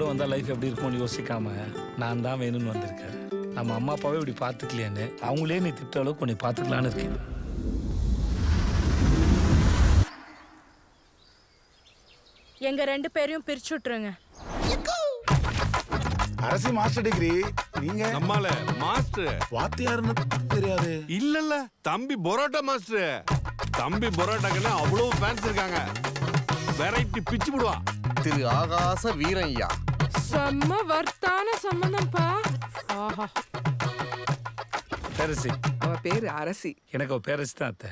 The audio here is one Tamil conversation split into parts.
கூட வந்தால் லைஃப் எப்படி இருக்கும்னு யோசிக்காம நான் தான் வேணும்னு வந்திருக்கேன். நம்ம அம்மா அப்பாவே இப்படி பார்த்துக்கலையான்னு அவங்களே நீ திட்ட அளவுக்கு கொஞ்சம் பார்த்துக்கலான்னு இருக்கேன். எங்க 2 பேரையும் பிரிச்சு விட்டுருங்க. அரசி மாஸ்டர் டிகிரி, நீங்க நம்மால மாஸ்டர் வாத்தியாருன்னு தெரியாது. இல்ல தம்பி பரோட்டா மாஸ்டர். தம்பி பரோட்டாக்குன்னா அவ்வளவு ஃபேன்ஸ் இருக்காங்க. வெரைட்டி பிச்சு விடுவா. திரு ஆகாச வீரய்யா. செம்ம வர்த்தான சம்பந்தம்ப்பா. ஆஹா. பேரரசி. அவ பேரு அரசி. எனக்கு அவ பேரரசி தான் அத்தை.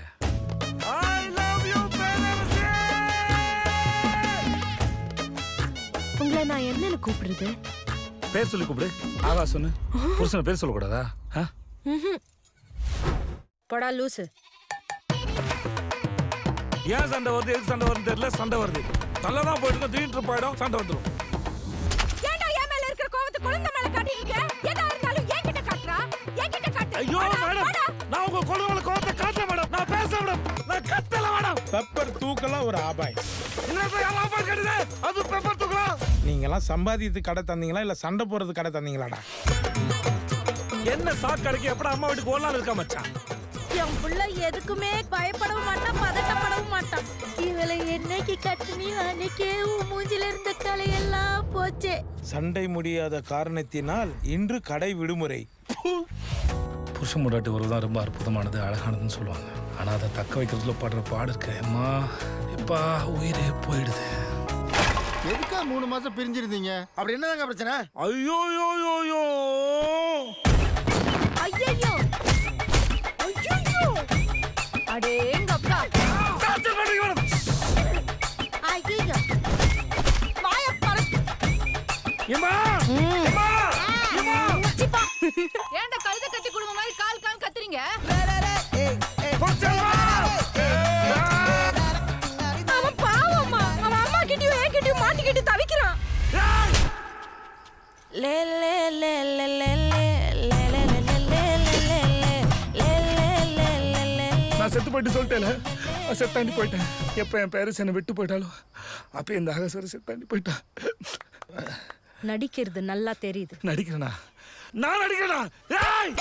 உங்களை நான் என்னன்னு கூப்பிடுறது? பேர் சொல்லி கூப்பிடு. ஆகாசன்னு. புருஷனை பேர் சொல்லக்கூடாதா? போடா லூசு. ஏன் சண்டை வருது, எதுக்கு சண்டை வருது தெரியல. சண்டை வருது நல்லாதான் போயிட்டு இருக்கோம், திடீர்னு போயிடும், சண்டை வந்துடும். ஏன்டா என் மேல இருக்கிற கோவத்தை குழந்தை மேல காட்டிருக்க? எதா இருந்தாலும் என்கிட்ட காட்டுறா. என்கிட்ட காட்டு. ஐயோ மேடம், நான் உங்க குழந்தை கோவத்தை காட்டல மேடம். நான் பேச மேடம், நான் கத்தல மேடம். பெப்பர் தூக்கலாம் ஒரு ஆபாயம். அது பேப்பர் தூக்கலாம். நீங்கெல்லாம் சம்பாதித்து கடை தந்தீங்களா இல்ல சண்டை போறது கடை தந்தீங்களாடா? என்ன சாக்கடைக்கு எப்படா அம்மா வீட்டுக்கு ஓடலாம் இருக்கா மச்சான்? என் புள்ள எதுக்குமே பயப்படவும் மாட்டான், பதட்டப்படவும் மாட்டான். இவளை என்னைக்கு கட்டுனி அன்னைக்கே மூஞ்சில இருந்த கலையெல்லாம் போச்சே. சண்டை முடியாத காரணத்தினால் இன்று கடை விடுமுறை. புருஷன் முன்னாடி உறவுதான் ரொம்ப அற்புதமானது, அழகானதுன்னு சொல்லுவாங்க. ஆனா அதை தக்க வைக்கிறதுல படுற பாடு இருக்கு அம்மா. இப்பா உயிரே போயிடுது. எதுக்கா 3 மாசம் பிரிஞ்சிருந்தீங்க? அப்படி என்னதாங்க பிரச்சனை? ஐயோ யோ யோ யோ ஐயோ ஐயோ அடேங்கப்பா. காச்சல் பண்ணுங்க மேடம். ஐயோ வாய பற. ஏமா ஏமா ஏமா சிப்பா. ஏன்டா கழுத கட்டி குடும்ப மாதிரி கால் கால் கத்துறீங்க? அவன் பாவம்மா. அவன் அம்மா கிட்டயும் என் கிட்டயும் மாட்டிக்கிட்டு தவிக்கிறான். லே லே லே லே லே லே லே லே லே லே. நான் செத்து போயிட்டு சொல்லிட்டேன். செத்தாண்டி போயிட்டேன். எப்ப என் பேரஸ் என்னை விட்டு போயிட்டாலும் அப்ப இந்த அகசர செத்தாண்டி போயிட்டான். நடிக்கிறது நல்லா தெரியுது. நடிக்கிறேனா? நான் நடிக்கிறேனா? ஏய்!